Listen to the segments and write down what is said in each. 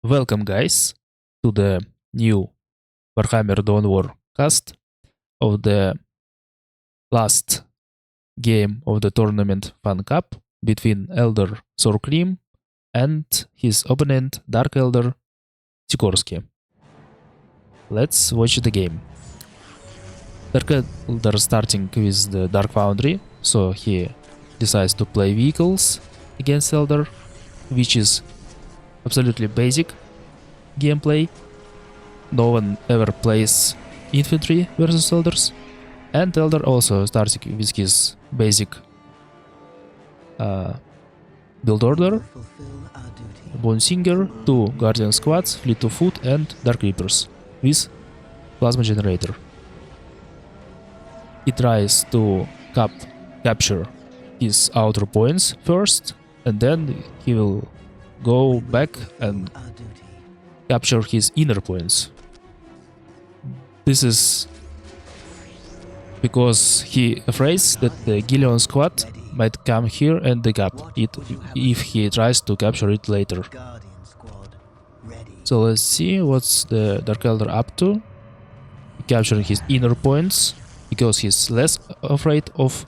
Welcome, guys, to the new Warhammer Dawn War cast of the last game of the tournament Fan Cup between Eldar Sourcream and his opponent Dark Eldar Sikorsky. Let's watch the game. Dark Eldar starting with the Dark Foundry, so he decides to play vehicles against Eldar, which is absolutely basic gameplay. No one ever plays infantry versus Eldars. And Eldar also starts with his basic build order. Bone Singer, 2 Guardian Squads, Fleet of Foot and Dark Reapers with Plasma Generator. He tries to capture his outer points first, and then he will go back and capture his inner points. This is because he afraid that the Gillion squad might come here and dig up it if he tries to capture it later. So let's see what's the Dark Eldar up to. Capturing his inner points because he's less afraid of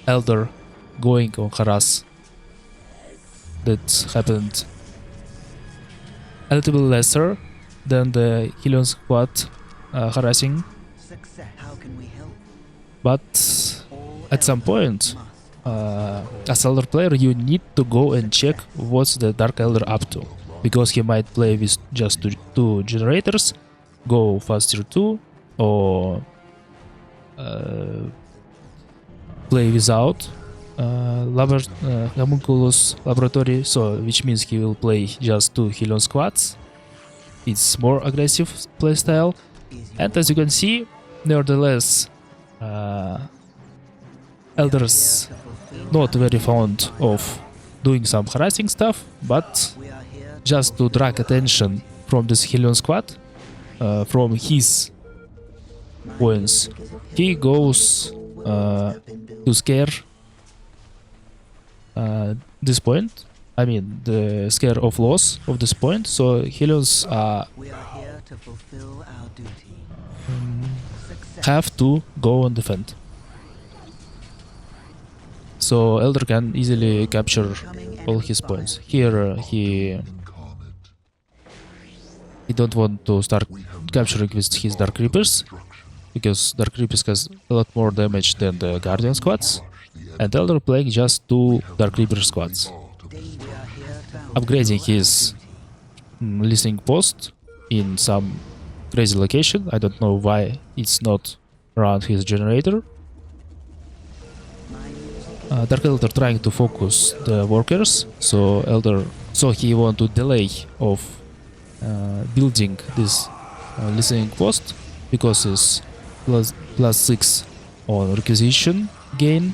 Eldar going on harass. That happened a little bit lesser than the Gillion squad harassing. But at some point, as Eldar player, you need to go and check what's the Dark Eldar up to, because he might play with just two generators, go faster 2, or play without Homunculus Laboratory, so which means he will play just 2 Helion squads. It's more aggressive playstyle, and as you can see, nevertheless, Eldars not very fond of doing some harassing stuff, but just to drag attention from this Helion squad, from his points, he goes to scare this point. I mean, the scare of loss of this point. So Helions have to go on defend. So Eldar can easily capture all his points. Here he don't want to start capturing with his Dark Reapers, because Dark Reapers has a lot more damage than the Guardian squads, and Eldar playing just 2 Dark Reaper squads. Upgrading his listening post in some crazy location. I don't know why it's not around his generator. Dark Eldar trying to focus the workers, so he want to delay of building this listening post, because it's +6 on requisition gain.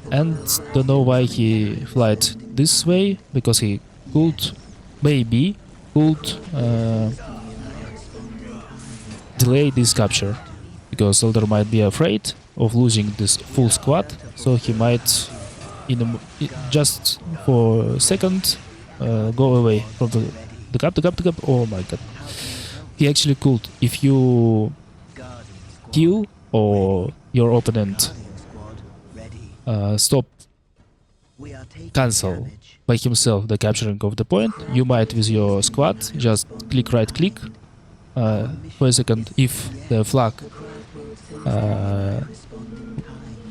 And don't know why he flied this way, because he maybe could delay this capture, because Eldar might be afraid of losing this full squad, so he might just for a second go away from the cap. Oh my god, he actually could, if you kill or your opponent cancel by himself the capturing of the point, you might with your squad just right click for a second. If the flag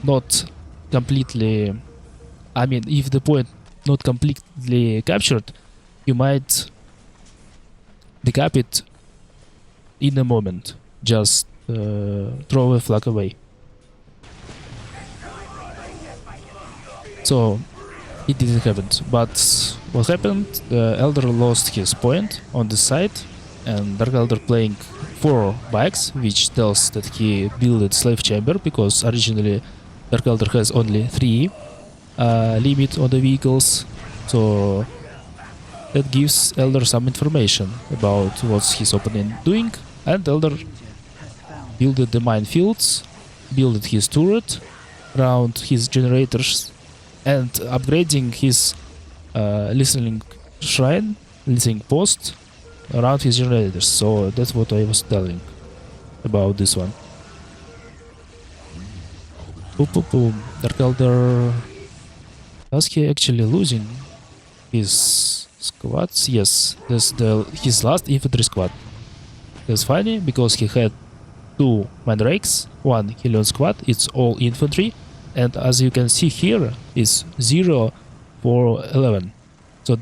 not completely, if the point not completely captured, you might decap it in a moment, just throw a flag away. So it didn't happen, but what happened, Eldar lost his point on the side, and Dark Eldar playing 4 bikes, which tells that he built slave chamber, because originally Dark Eldar has only 3 limit on the vehicles, so that gives Eldar some information about what's his opponent doing. And Eldar built the minefields, built his turret around his generators, and upgrading his listening shrine, listening post around his generators. So that's what I was telling about this one. Boom, boom, boom. Dark Elder. Is he actually losing his squads? Yes, that's his last infantry squad. That's funny because he had 2 mandrakes, 1 Helion squad, it's all infantry, and as you can see here, it's 0 for 11. So,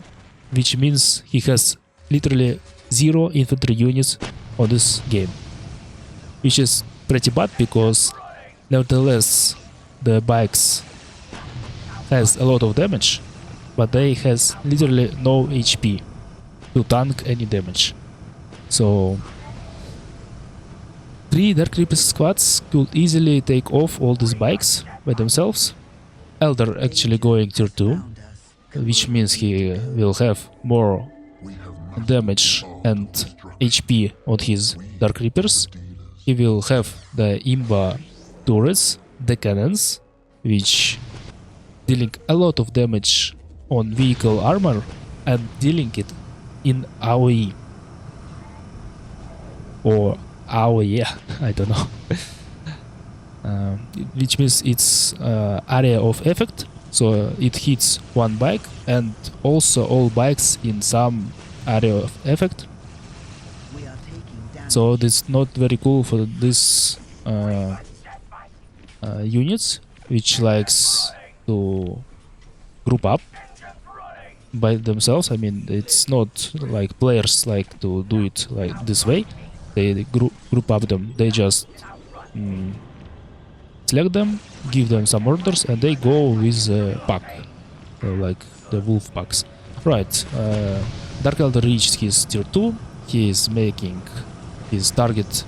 which means he has literally 0 infantry units on this game. Which is pretty bad because nevertheless the bikes has a lot of damage, but they has literally no HP to tank any damage. So 3 Dark Reaper squads could easily take off all these bikes by themselves. Eldar actually going tier 2, which means he will have more damage and HP on his Dark Reapers. He will have the Imba turrets, the cannons, which dealing a lot of damage on vehicle armor and dealing it in AoE. Or AoE, I don't know. Which means it's area of effect, so it hits one bike and also all bikes in some area of effect. So it's not very cool for this units which likes to group up by themselves. I mean, it's not like players like to do it like this way. They group up them. They just select them, give them some orders, and they go with a pack, like the wolf packs. Right. Dark Elder reached his tier 2. He is making his target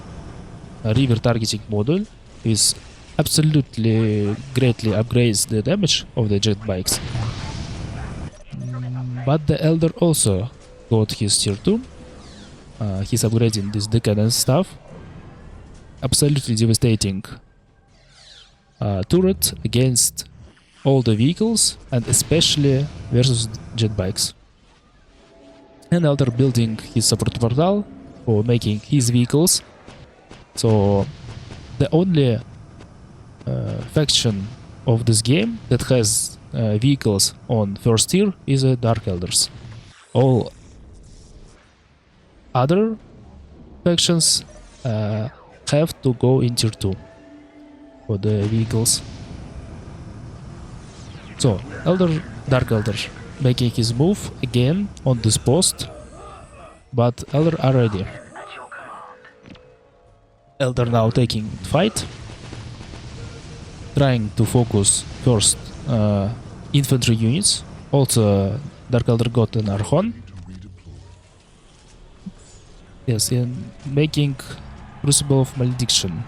river targeting module, is absolutely greatly upgrades the damage of the jet bikes. But the Elder also got his tier 2. He's upgrading this decadence stuff. Absolutely devastating turret against all the vehicles and especially versus jet bikes. And Elder building his support portal for making his vehicles. So the only faction of this game that has vehicles on first tier is Dark Elders. All other factions have to go in tier 2 for the vehicles. So Dark Elder making his move again on this post, but Elder are ready. Elder now taking fight, trying to focus first infantry units. Also Dark Elder got an Archon. Yes, and making Crucible of Malediction,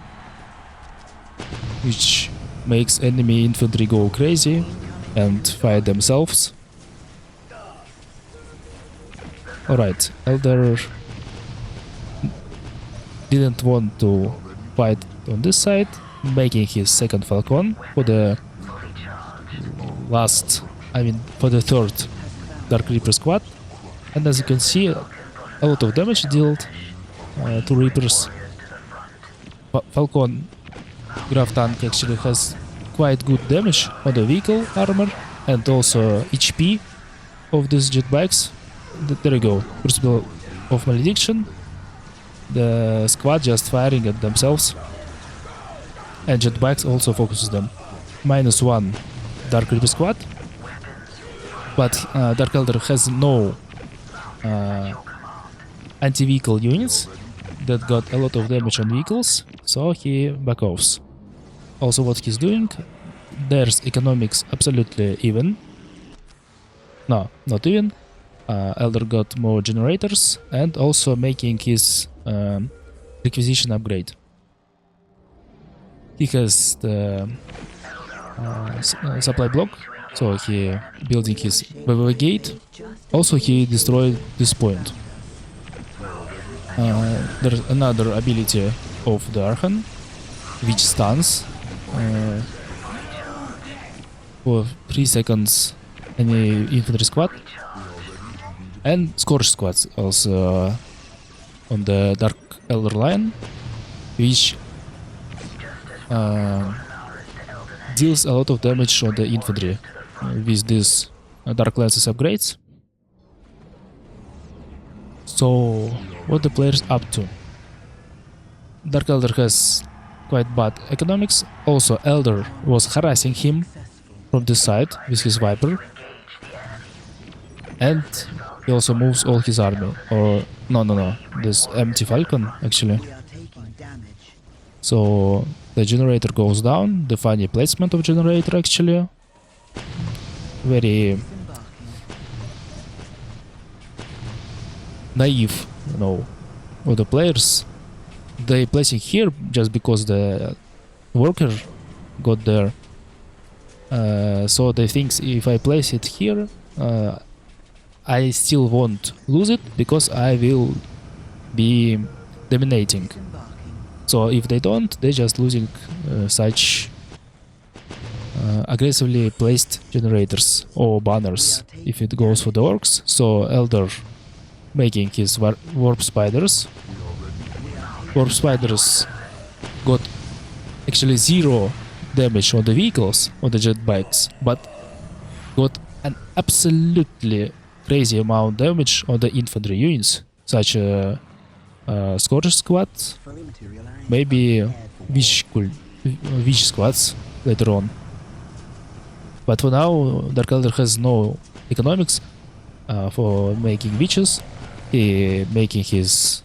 which makes enemy infantry go crazy and fight themselves. Alright, Elder didn't want to fight on this side, making his second Falcon for the for the third Dark Reaper squad. And as you can see, a lot of damage dealt to Reapers. Falcon Graph Tank actually has quite good damage on the vehicle armor and also HP of these jet bikes. There you go, Crucible of Malediction. The squad just firing at themselves. And jet bikes also focuses them. -1 Dark Reaper squad. But Dark Elder has no anti-vehicle units that got a lot of damage on vehicles, so he back offs. Also what he's doing, there's economics absolutely even. No, not even. Elder got more generators and also making his requisition upgrade. He has the supply block, so he building his BBV gate. Also he destroyed this point. There's another ability of the Archon, which stuns for 3 seconds any infantry squad, and Scourge squads also on the Dark Elder line, which deals a lot of damage on the infantry with these Dark Lances upgrades. So, what the players up to? Dark Elder has quite bad economics. Also, Eldar was harassing him from this side with his Viper. And he also moves all his army. Or, no. This empty Falcon, actually. So, the generator goes down. The funny placement of generator, actually. Very naive, of the players. They placing here just because the worker got there. So they think if I place it here, I still won't lose it because I will be dominating. So if they don't, they're just losing such aggressively placed generators or banners if it goes for the orcs. So Eldar making his warp spiders. Warp spiders got actually 0 damage on the vehicles, on the jet bikes, but got an absolutely crazy amount damage on the infantry units, such as Scourge squad, maybe Witch squads later on. But for now, Dark Elder has no economics for making witches. He making his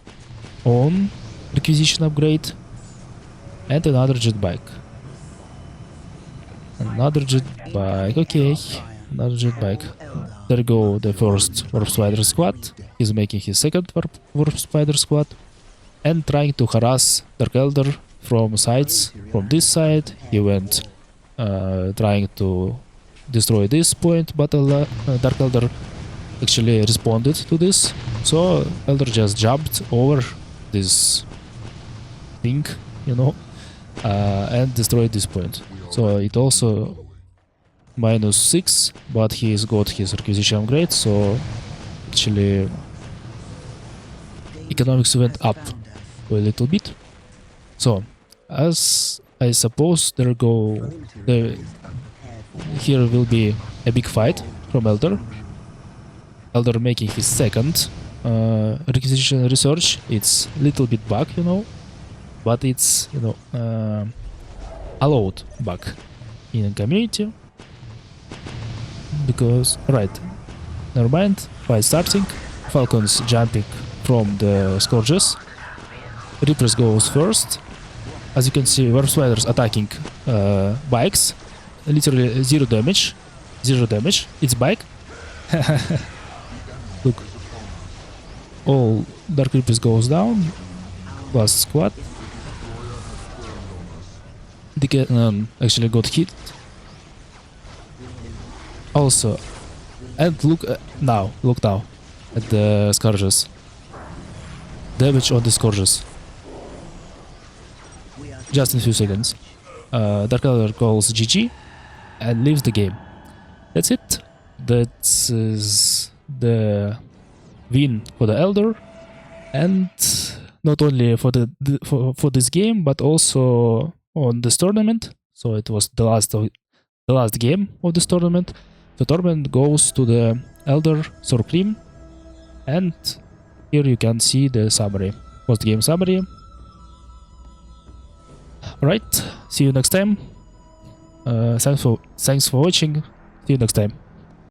own requisition upgrade and another jet bike. Another jet bike, okay. Another jet bike. There go the first Warp Spider squad. He's making his second Warp Spider squad and trying to harass Dark Elder from sides. From this side, he went trying to destroy this point, but Dark Elder actually responded to this. So Elder just jumped over this thing, and destroyed this point. So it also -6, but he's got his requisition upgrade, so actually economics went up a little bit. So as I suppose here will be a big fight from Eldar. Eldar making his second requisition research. It's little bit bug, but it's allowed bug in a community. Because never mind. Fight starting. Falcons jumping from the Scourges. Reapers goes first. As you can see, Warp Spiders attacking bikes. Literally 0 damage. 0 damage. It's bike. Look. All Dark Reapers goes down. Last squad. The cannon actually got hit. Also, and look now at the Scourges. Damage on the Scourges. Just in a few seconds. Dark Elder calls GG and leaves the game. That's it. That is the win for the Elder, and not only for for this game, but also on this tournament. So it was the last game of this tournament. The tournament goes to the Eldar Sourcream, and here you can see the summary, post-game summary. Alright, see you next time. Thanks for watching. See you next time.